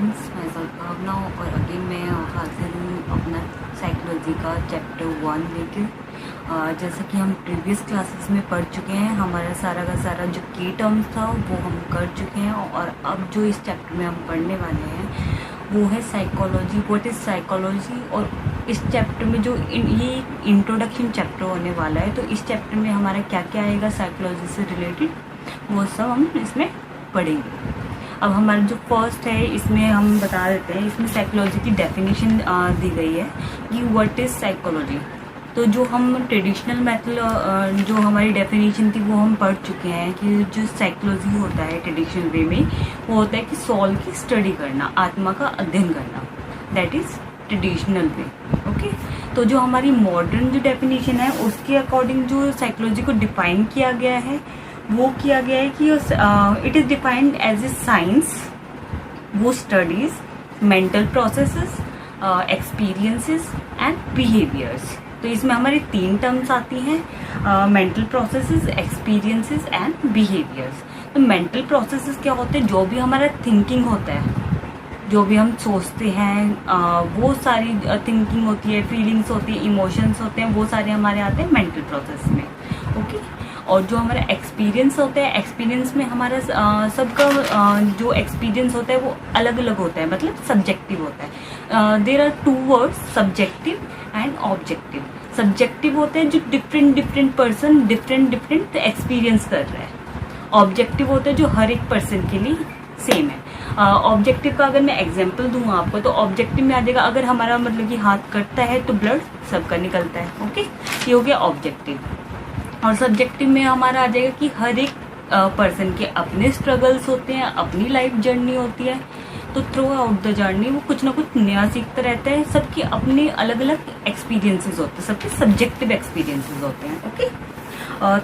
Friends, मैं भावना और again मैं हाजिर हूँ अपना साइकोलॉजी का चैप्टर 1 लेके। जैसा कि हम प्रीवियस क्लासेस में पढ़ चुके हैं, हमारा सारा का सारा जो की टर्म्स था वो हम कर चुके हैं और अब जो इस चैप्टर में हम पढ़ने वाले हैं वो है साइकोलॉजी। What is psychology. और इस चैप्टर में जो ये इंट्रोडक्शन चैप्टर होने वाला है, तो इस चैप्टर में हमारा क्या क्या आएगा साइकोलॉजी से रिलेटेड वो सब हम इसमें पढ़ेंगे। अब हमारा जो फर्स्ट है इसमें हम बता देते हैं, इसमें साइकोलॉजी की डेफिनेशन दी गई है कि व्हाट इज़ साइकोलॉजी। तो जो हम ट्रेडिशनल मेथड जो हमारी डेफिनेशन थी वो हम पढ़ चुके हैं कि जो साइकोलॉजी होता है ट्रेडिशनल वे में वो होता है कि सोल की स्टडी करना, आत्मा का अध्ययन करना, that is traditional way. Okay, तो जो हमारी मॉडर्न जो डेफिनेशन है उसके अकॉर्डिंग जो साइकोलॉजी को डिफाइन किया गया है वो किया गया है कि it is defined as a science वो studies mental processes, experiences and behaviours. तो इसमें हमारी 3 टर्म्स आती हैं, mental processes, experiences and behaviours. तो मेंटल प्रोसेसेस क्या होते हैं? जो भी हमारा थिंकिंग होता है, जो भी हम सोचते हैं वो सारी थिंकिंग होती है, फीलिंग्स होती है, इमोशंस होते हैं, वो सारे हमारे आते हैं मेंटल प्रोसेस में। ओके, और जो हमारा एक्सपीरियंस होता है, एक्सपीरियंस में हमारा सबका जो एक्सपीरियंस होता है वो अलग अलग होता है, मतलब सब्जेक्टिव होता है। There are 2 words, subjective and objective. Subjective होते हैं जो डिफरेंट पर्सन डिफरेंट एक्सपीरियंस कर रहा है। ऑब्जेक्टिव होता है जो हर एक पर्सन के लिए सेम है। ऑब्जेक्टिव का अगर मैं एग्जांपल दूं आपको, तो ऑब्जेक्टिव में आ जाएगा अगर हमारा मतलब कि हाथ कटता है तो ब्लड सबका निकलता है। ओके, ये हो गया ऑब्जेक्टिव। और सब्जेक्टिव में हमारा आ जाएगा कि हर एक पर्सन के अपने स्ट्रगल्स होते हैं, अपनी लाइफ जर्नी होती है, तो थ्रू आउट द जर्नी वो कुछ ना कुछ नया सीखता रहता है। सबके अपने अलग अलग एक्सपीरियंसेस होते हैं, सबके सब्जेक्टिव एक्सपीरियंसेस होते हैं। Okay,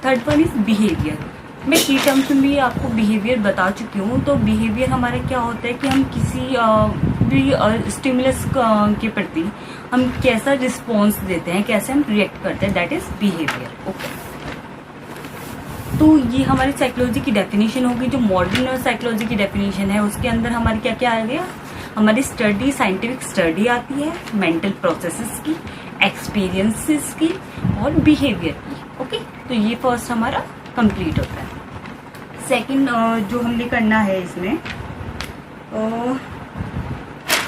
third one is behaviour. मैं की टर्म्स में भी आपको बिहेवियर बता चुकी हूँ। तो बिहेवियर हमारा क्या होता है कि हम किसी भी स्टिमुलस के प्रति हम कैसा रिस्पॉन्स देते हैं, कैसे हम रिएक्ट करते हैं, दैट इज बिहेवियर। ओके, तो ये हमारी साइकोलॉजी की डेफिनेशन होगी। जो मॉडर्न साइकोलॉजी की डेफिनेशन है उसके अंदर हमारी क्या क्या आ गया? हमारी स्टडी, साइंटिफिक स्टडी आती है मेंटल प्रोसेसेस की, एक्सपीरियंसेस की और बिहेवियर की। ओके, तो ये फर्स्ट हमारा कंप्लीट होता है। सेकंड जो हमने करना है इसमें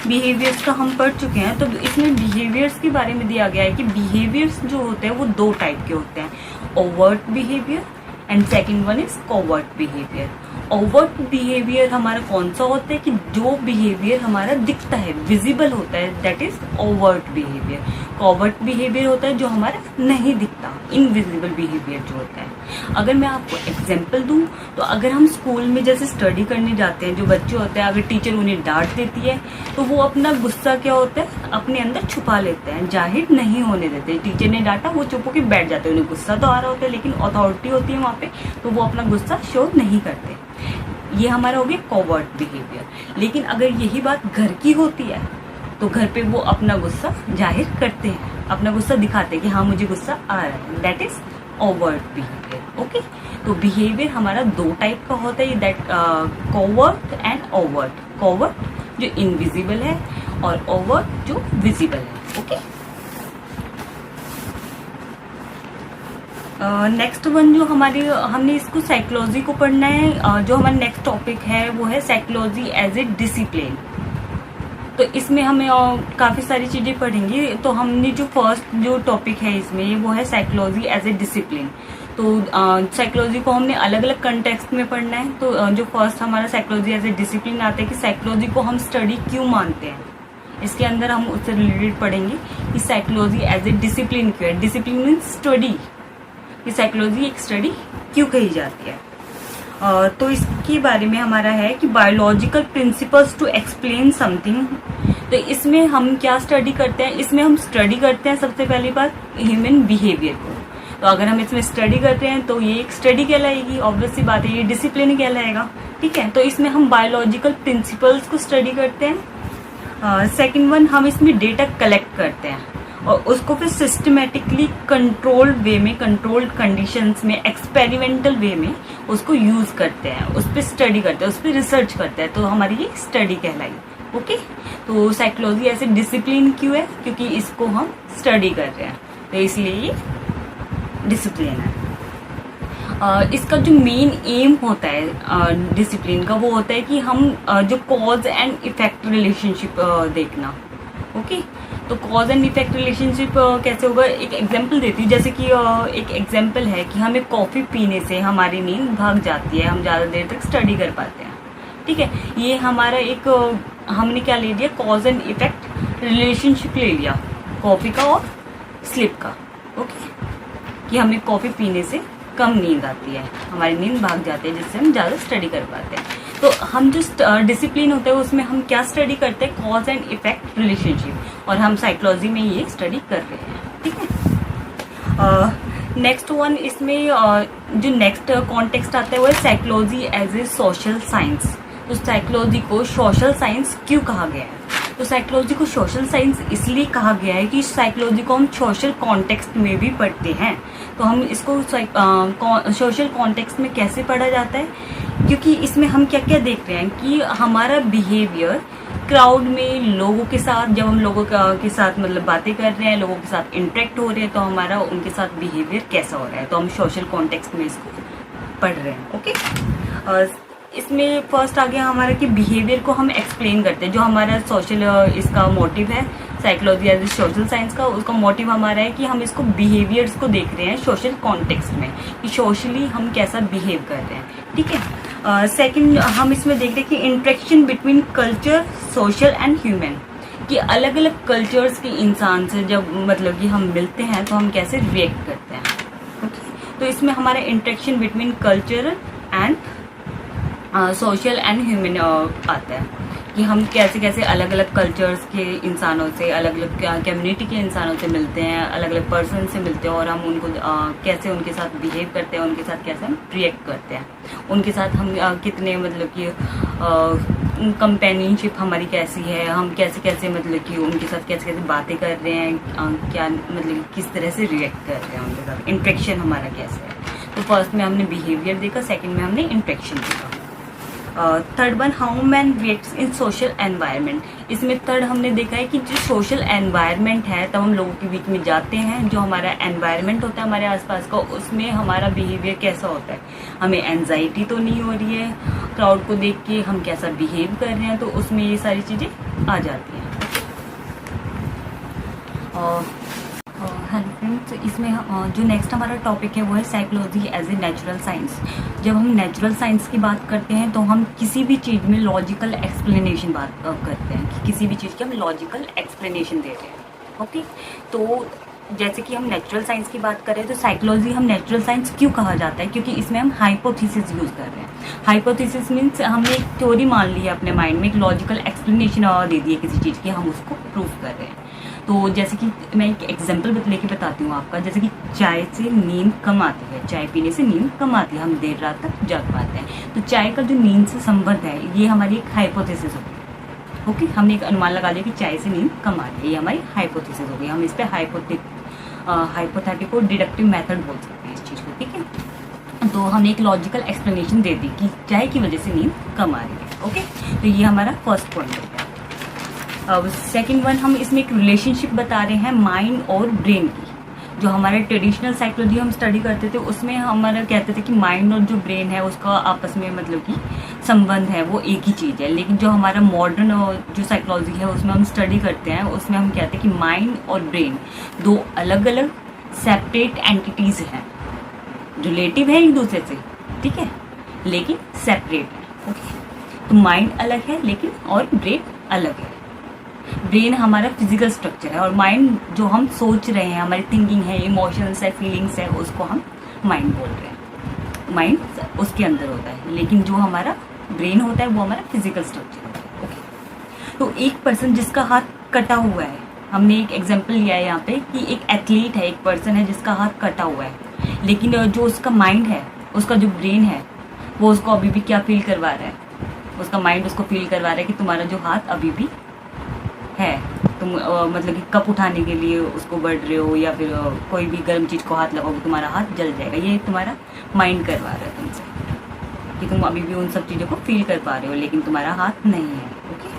बिहेवियर्स का हम पढ़ चुके हैं। तो इसमें बिहेवियर्स के बारे में दिया गया है कि बिहेवियर्स जो होते हैं वो 2 टाइप के होते हैं, overt behaviour and second one is covert behaviour. Overt behaviour हमारा कौन सा होता है कि जो बिहेवियर हमारा दिखता है, विजिबल होता है, that is overt behaviour. Covert behaviour होता है जो हमारा नहीं दिखता, इनविजिबल बिहेवियर जो होता है। अगर मैं आपको एग्जांपल दूं तो अगर हम स्कूल में जैसे स्टडी करने जाते हैं, जो बच्चे होते हैं, अगर टीचर उन्हें डांट देती है तो वो अपना गुस्सा क्या होता है अपने अंदर छुपा लेते हैं, जाहिर नहीं होने देते। टीचर ने डांटा, वो चुप होकर बैठ जाते हैं, उन्हें गुस्सा तो आ रहा होता है लेकिन अथॉरिटी होती है वहाँ पे, तो वो अपना गुस्सा शो नहीं करते। ये हमारा हो गया कोवर्ट बिहेवियर। लेकिन अगर यही बात घर की होती है तो घर पे वो अपना गुस्सा जाहिर करते हैं, अपना गुस्सा दिखाते हैं कि हाँ मुझे गुस्सा आ रहा है, that is overt behaviour. Okay, तो बिहेवियर हमारा 2 टाइप का होता है, that covert and overt. Covert जो इनविजिबल है और ओवर्ट जो विजिबल है। ओके, नेक्स्ट वन जो हमने इसको साइकोलॉजी को पढ़ना है। जो हमारा नेक्स्ट टॉपिक है वो है साइकोलॉजी एज ए डिसिप्लिन। तो इसमें हमें काफ़ी सारी चीज़ें पढ़ेंगी। तो हमने जो फर्स्ट जो टॉपिक है इसमें वो है साइकोलॉजी एज ए डिसिप्लिन। तो साइकोलॉजी को हमने अलग अलग कंटेक्स्ट में पढ़ना है। तो जो फर्स्ट हमारा साइकोलॉजी एज ए डिसिप्लिन आता है कि साइकोलॉजी को हम स्टडी क्यों मानते हैं, इसके अंदर हम उससे रिलेटेड पढ़ेंगे कि साइकोलॉजी एज ए डिसिप्लिन क्यों है। डिसिप्लिन मीन्स स्टडी, कि साइकोलॉजी एक स्टडी क्यों कही जाती है। तो इसके बारे में हमारा है कि biological principles to explain something. तो इसमें हम क्या स्टडी करते हैं? इसमें हम स्टडी करते हैं सबसे पहली बात ह्यूमन बिहेवियर को। तो अगर हम इसमें स्टडी करते हैं तो ये एक स्टडी कहलाएगी, ऑब्वियस सी बात है, ये डिसिप्लिन कहलाएगा। ठीक है, तो इसमें हम बायोलॉजिकल प्रिंसिपल्स को स्टडी करते हैं। सेकेंड वन, हम इसमें डेटा कलेक्ट करते हैं और उसको फिर सिस्टमेटिकली कंट्रोल्ड वे में, कंट्रोल्ड कंडीशंस में, एक्सपेरिमेंटल वे में उसको यूज करते हैं, उस पर स्टडी करते हैं, उस पर रिसर्च करते हैं। तो हमारी ये स्टडी कहलाई। ओके, तो साइकोलॉजी ऐसे डिसिप्लिन क्यों है? क्योंकि इसको हम स्टडी कर रहे हैं, तो इसलिए ये डिसिप्लिन है। इसका जो मेन एम होता है डिसिप्लिन का, वो होता है कि हम जो कॉज एंड इफेक्ट रिलेशनशिप देखना। ओके, तो कॉज एंड इफेक्ट रिलेशनशिप कैसे होगा? एक एग्जांपल देती हूँ। जैसे कि एक एग्जांपल है कि हमें कॉफ़ी पीने से हमारी नींद भाग जाती है, हम ज़्यादा देर तक स्टडी कर पाते हैं। ठीक है, ये हमारा एक हमने क्या ले लिया? कॉज एंड इफेक्ट रिलेशनशिप ले लिया, कॉफ़ी का और स्लीप का। ओके, कि हमें कॉफ़ी पीने से कम नींद आती है, हमारी नींद भाग जाती है, जिससे हम ज़्यादा स्टडी कर पाते हैं। तो हम जो डिसिप्लिन होता है उसमें हम क्या स्टडी करते हैं? कॉज एंड इफेक्ट रिलेशनशिप, और हम साइकोलॉजी में ये स्टडी कर रहे हैं। ठीक है, नेक्स्ट वन इसमें जो नेक्स्ट कॉन्टेक्स्ट आता है वो है psychology as a social science. तो साइकोलॉजी को सोशल साइंस क्यों कहा गया है? तो साइकोलॉजी को सोशल साइंस इसलिए कहा गया है कि साइकोलॉजी को हम सोशल कॉन्टेक्स्ट में भी पढ़ते हैं। तो हम इसको सोशल कॉन्टेक्स्ट में कैसे पढ़ा जाता है? क्योंकि इसमें हम क्या क्या देख रहे हैं कि हमारा बिहेवियर क्राउड में लोगों के साथ, जब हम लोगों के साथ मतलब बातें कर रहे हैं, लोगों के साथ इंटरेक्ट हो रहे हैं, तो हमारा उनके साथ बिहेवियर कैसा हो रहा है, तो हम सोशल कॉन्टेक्स्ट में इसको पढ़ रहे हैं। ओके, इसमें फर्स्ट आ गया हमारा कि बिहेवियर को हम एक्सप्लेन करते हैं। जो हमारा सोशल इसका मोटिव है psychology as a social science का, उसका मोटिव हमारा है कि हम इसको बिहेवियर्स को देख रहे हैं सोशल कॉन्टेक्स्ट में, कि सोशली हम कैसा बिहेव कर रहे हैं। ठीक है, सेकंड हम इसमें देख रहे हैं कि interaction between culture, social and human, कि अलग अलग कल्चर्स के इंसान से जब मतलब कि हम मिलते हैं तो हम कैसे रिएक्ट करते हैं। ओके, तो इसमें हमारा interaction between culture and social and human आता है, कि हम कैसे कैसे अलग अलग कल्चर्स के इंसानों से, अलग अलग कम्युनिटी के इंसानों से मिलते हैं, अलग अलग पर्सन से मिलते हैं, और हम उनको कैसे उनके साथ बिहेव करते हैं, उनके साथ कैसे हम रिएक्ट करते हैं, उनके साथ हम कितने मतलब कि कंपेनियनशिप हमारी कैसी है, हम कैसे कैसे मतलब कि उनके साथ कैसे कैसे बातें कर रहे हैं, क्या मतलब किस तरह से रिएक्ट कर रहे हैं उनके साथ, इंटरेक्शन हमारा कैसे है। तो फर्स्ट में हमने बिहेवियर देखा, सेकेंड में हमने इंटरेक्शन देखा। Third one, how man reacts in social environment. इसमें थर्ड हमने देखा है कि जो सोशल एनवायरनमेंट है, तब हम लोगों के बीच में जाते हैं, जो हमारा एनवायरनमेंट होता है हमारे आसपास का, उसमें हमारा बिहेवियर कैसा होता है, हमें एंजाइटी तो नहीं हो रही है, क्राउड को देख के हम कैसा बिहेव कर रहे हैं, तो उसमें ये सारी चीज़ें आ जाती हैं। हेलो फ्रेंड्स, इसमें जो नेक्स्ट हमारा टॉपिक है वो है psychology as a natural science. जब हम नेचुरल साइंस की बात करते हैं तो हम किसी भी चीज़ में लॉजिकल एक्सप्लेनेशन बात करते हैं, कि किसी भी चीज़ की हम लॉजिकल एक्सप्लेनेशन दे रहे हैं। ओके, तो जैसे कि हम नेचुरल साइंस की बात करें तो साइकोलॉजी हम नेचुरल साइंस क्यों कहा जाता है? क्योंकि इसमें हम हाइपोथेसिस यूज़ कर रहे हैं। हाइपोथेसिस मीन्स हमने एक थ्योरी मान ली है अपने माइंड में, एक लॉजिकल एक्सप्लेनेशन दे दी है किसी चीज़ की, हम उसको प्रूव कर रहे हैं। तो जैसे कि मैं एक एग्जांपल लेके बताती हूँ आपका, जैसे कि चाय से नींद कम आती है, चाय पीने से नींद कम आती है, हम देर रात तक जाग पाते हैं। तो चाय का जो नींद से संबंध है, ये हमारी एक हाइपोथेसिस होगी। ओके, हमने एक अनुमान लगा लिया कि चाय से नींद कम आ रही है, ये हमारी हाइपोथेसिस होगी। हम इस पर हाइपोथेटिको डिडक्टिव मेथड बोल सकते हैं इस चीज़ को। ठीक है, तो हमने एक लॉजिकल एक्सप्लेनेशन दे दी कि चाय की वजह से नींद कम आ रही है। ओके, तो ये हमारा फर्स्ट पॉइंट हो गया। अब सेकेंड वन, हम इसमें एक रिलेशनशिप बता रहे हैं माइंड और ब्रेन की। जो हमारे ट्रेडिशनल साइकोलॉजी हम स्टडी करते थे उसमें हमारा कहते थे कि माइंड और जो ब्रेन है उसका आपस में मतलब कि संबंध है, वो एक ही चीज़ है। लेकिन जो हमारा मॉडर्न जो साइकोलॉजी है उसमें हम स्टडी करते हैं, उसमें हम कहते हैं कि माइंड और ब्रेन दो अलग अलग सेपरेट एंटिटीज़ हैं, रिलेटिव है एक दूसरे से, ठीक है, लेकिन सेपरेट है। ओके, तो माइंड अलग है लेकिन और ब्रेन अलग है। ब्रेन हमारा फिजिकल स्ट्रक्चर है और माइंड जो हम सोच रहे हैं, हमारी थिंकिंग है, इमोशंस है, फीलिंग्स है, उसको हम माइंड बोल रहे हैं। माइंड उसके अंदर होता है, लेकिन जो हमारा ब्रेन होता है वो हमारा फिजिकल स्ट्रक्चर होता है। ओके, तो एक पर्सन जिसका हाथ कटा हुआ है, हमने एक एग्जाम्पल लिया है यहाँ पे कि एक एथलीट है, एक पर्सन है जिसका हाथ कटा हुआ है, लेकिन जो उसका माइंड है, उसका जो ब्रेन है, वो उसको अभी भी क्या फील करवा रहा है, उसका माइंड उसको फील करवा रहा है कि तुम्हारा जो हाथ अभी भी है, तुम मतलब कि कप उठाने के लिए उसको बढ़ रहे हो या फिर कोई भी गर्म चीज़ को हाथ लगाओगे तुम्हारा हाथ जल जाएगा। ये तुम्हारा माइंड करवा रहा है तुमसे कि तुम अभी भी उन सब चीज़ों को फील कर पा रहे हो, लेकिन तुम्हारा हाथ नहीं है। ओके,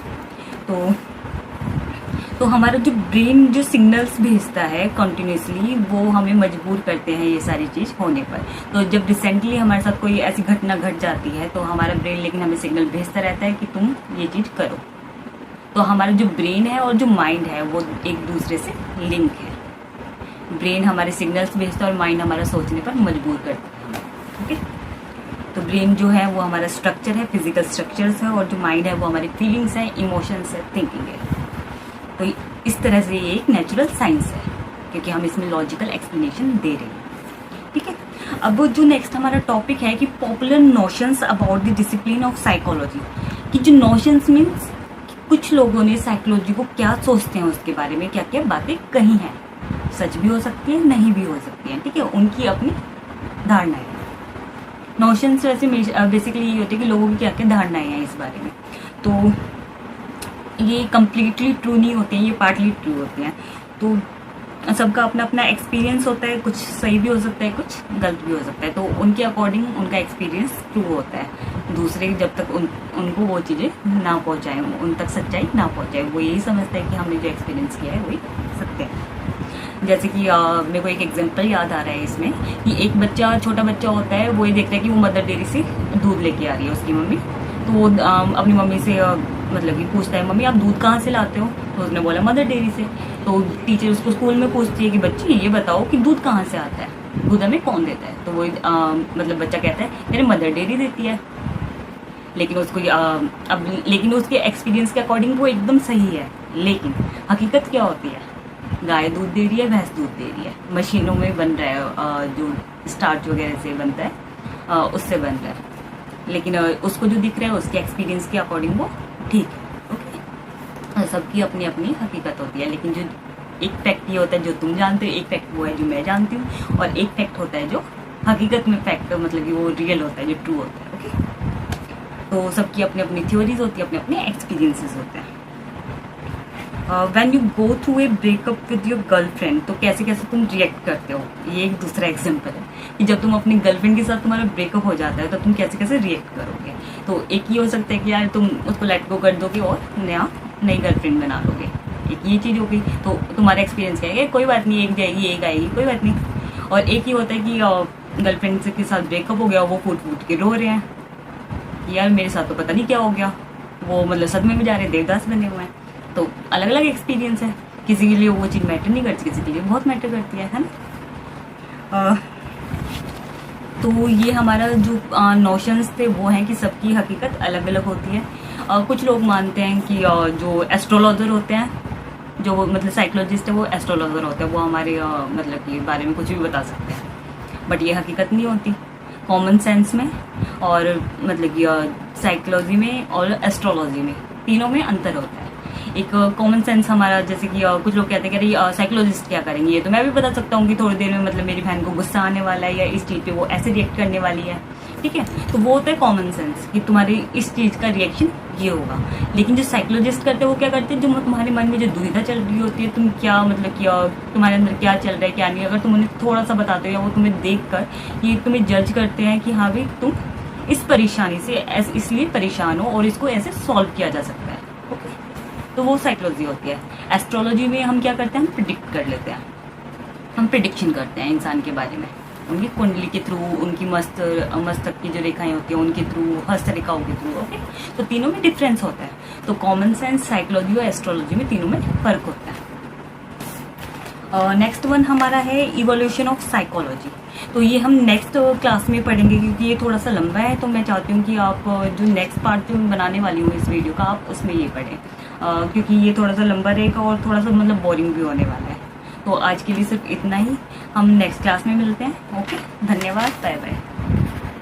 तो हमारा जो ब्रेन जो सिग्नल्स भेजता है कंटिन्यूसली, वो हमें मजबूर करते हैं ये सारी चीज़ होने पर। तो जब रिसेंटली हमारे साथ कोई ऐसी घटना घट जाती है तो हमारा ब्रेन लेकिन हमें सिग्नल भेजता रहता है कि तुम ये चीज़ करो। तो हमारा जो ब्रेन है और जो माइंड है वो एक दूसरे से लिंक है। ब्रेन हमारे सिग्नल्स भेजता है और माइंड हमारा सोचने पर मजबूर करता है। ओके, तो ब्रेन जो है वो हमारा स्ट्रक्चर है, फिजिकल स्ट्रक्चर्स है, और जो माइंड है वो हमारी फीलिंग्स है, इमोशंस है, थिंकिंग है। तो इस तरह से ये एक नेचुरल साइंस है, क्योंकि हम इसमें लॉजिकल एक्सप्लेनेशन दे रहे हैं। ठीक है, अब जो नेक्स्ट हमारा टॉपिक है कि popular notions about the discipline of psychology, कि जो नोशंस मीन्स कुछ लोगों ने साइकोलॉजी को क्या सोचते हैं उसके बारे में, क्या क्या बातें कही हैं, सच भी हो सकती है, नहीं भी हो सकती है। ठीक है, उनकी अपनी धारणाएं। नोशंस वैसे बेसिकली ये होती है कि लोगों की क्या क्या धारणाएं हैं इस बारे में। तो ये कम्प्लीटली ट्रू नहीं होते हैं, ये पार्टली ट्रू होते हैं। तो सबका अपना अपना एक्सपीरियंस होता है, कुछ सही भी हो सकता है, कुछ गलत भी हो सकता है। तो उनके अकॉर्डिंग उनका एक्सपीरियंस ट्रू होता है। दूसरे जब तक उनको वो चीज़ें ना पहुँचाएं, उन तक सच्चाई ना पहुँचाए, वो यही समझता है कि हमने जो एक्सपीरियंस किया है वही सत्य है। जैसे कि मेरे को एक एग्जांपल याद आ रहा है इसमें, कि एक बच्चा, छोटा बच्चा होता है, वो ये देखता है कि वो मदर डेयरी से दूध लेके आ रही है उसकी मम्मी। तो वो अपनी मम्मी से मतलब कि पूछता है, मम्मी आप दूध कहाँ से लाते हो? तो उसने बोला मदर डेयरी से। तो टीचर उसको स्कूल में पूछती है कि बच्ची ये बताओ कि दूध कहाँ से आता है, दूध हमें कौन देता है? तो वो मतलब बच्चा कहता है मेरे मदर डेयरी देती है। लेकिन उसको लेकिन उसके एक्सपीरियंस के अकॉर्डिंग वो एकदम सही है। लेकिन हकीकत क्या होती है? गाय दूध दे रही है, भैंस दूध दे रही है, मशीनों में बन रहा है, जो स्टार्च वगैरह से बनता है उससे बन रहा है। लेकिन उसको जो दिख रहा है उसके एक्सपीरियंस के अकॉर्डिंग वो ठीक है। ओके, सबकी अपनी अपनी हकीकत होती है। लेकिन जो एक फैक्ट ये होता है जो तुम जानते हो, एक फैक्ट वो है जो मैं जानती हूँ, और एक फैक्ट होता है जो हकीकत में फैक्ट मतलब कि वो रियल होता है, जो ट्रू होता है। ओके, तो सबकी अपनी अपनी थ्योरीज होती है, अपने अपने एक्सपीरियंसेस होते हैं। When you go through a breakup with your girlfriend, तो कैसे कैसे तुम रिएक्ट करते हो, ये एक दूसरा एग्जाम्पल है कि जब तुम अपनी गर्लफ्रेंड के साथ तुम्हारा ब्रेकअप हो जाता है तो तुम कैसे कैसे रिएक्ट करोगे। तो एक ये हो सकता है कि यार तुम उसको लेट गो कर दोगे और नई गर्लफ्रेंड बना लोगे, एक ये चीज़ हो गई। तो तुम्हारा एक्सपीरियंस क्या है? कोई बात नहीं, एक जाएगी एक आएगी, कोई बात नहीं। और एक ये होता है कि गर्लफ्रेंड के साथ ब्रेकअप हो गया, वो फूट फूट के रो रहे हैं कि यार मेरे साथ तो पता नहीं क्या हो गया, वो मतलब सदमे में जा रहे हैं, देवदास बने हुए हैं। तो अलग अलग एक्सपीरियंस है, किसी के लिए वो चीज़ मैटर नहीं करती, किसी के लिए बहुत मैटर करती है ना। तो ये हमारा जो नोशंस थे वो हैं कि सबकी हकीकत अलग अलग होती है। कुछ लोग मानते हैं कि जो एस्ट्रोलॉजर होते हैं, जो मतलब साइकोलॉजिस्ट है वो एस्ट्रोलॉजर होते हैं, वो हमारे मतलब कि बारे में कुछ भी बता सकते हैं, बट ये हकीकत नहीं होती। कॉमन सेंस में और मतलब कि साइकोलॉजी में और एस्ट्रोलॉजी में, तीनों में अंतर होता है। एक कॉमन सेंस हमारा, जैसे कि कुछ लोग कहते हैं कि अरे साइकोलॉजिस्ट क्या करेंगे, ये तो मैं भी बता सकता हूँ कि थोड़ी देर में मतलब मेरी बहन को गुस्सा आने वाला है या इस चीज़ पे वो ऐसे रिएक्ट करने वाली है। ठीक है, तो वो होता है कॉमन सेंस कि तुम्हारी इस चीज़ का रिएक्शन ये होगा। लेकिन जो साइकोलॉजिस्ट करते हैं वो क्या करते हैं, जो तुम्हारे मन में जो दुविधा चल रही होती है, तुम क्या मतलब कि तुम्हारे अंदर क्या चल रहा है क्या नहीं, अगर तुम उन्हें थोड़ा सा बताते हो या वो तुम्हें देख कर ये तुम्हें जज करते हैं कि हाँ भाई तुम इस परेशानी से इसलिए परेशान हो और इसको ऐसे सॉल्व किया जा सकता है। ओके, तो वो साइकोलॉजी होती है। एस्ट्रोलॉजी में हम क्या करते हैं, हम प्रिडिक्ट कर लेते हैं, हम प्रिडिक्शन करते हैं इंसान के बारे में, उनकी कुंडली के थ्रू, उनकी मस्तक की जो रेखाएं होती हैं उनके थ्रू, हस्तरेखाओं के थ्रू। ओके, तो तीनों में डिफरेंस होता है। तो कॉमन सेंस, साइकोलॉजी और एस्ट्रोलॉजी में तीनों में फर्क होता है। नेक्स्ट वन हमारा है इवोल्यूशन ऑफ साइकोलॉजी। तो ये हम नेक्स्ट क्लास में पढ़ेंगे, क्योंकि ये थोड़ा सा लंबा है। तो मैं चाहती हूँ कि आप जो नेक्स्ट पार्ट जो मैं बनाने वाली हूँ इस वीडियो का, आप उसमें ये पढ़ें, क्योंकि ये थोड़ा सा लंबा रहेगा और थोड़ा सा मतलब बोरिंग भी होने वाला है। तो आज के लिए सिर्फ इतना ही, हम नेक्स्ट क्लास में मिलते हैं। ओके, धन्यवाद, बाय बाय।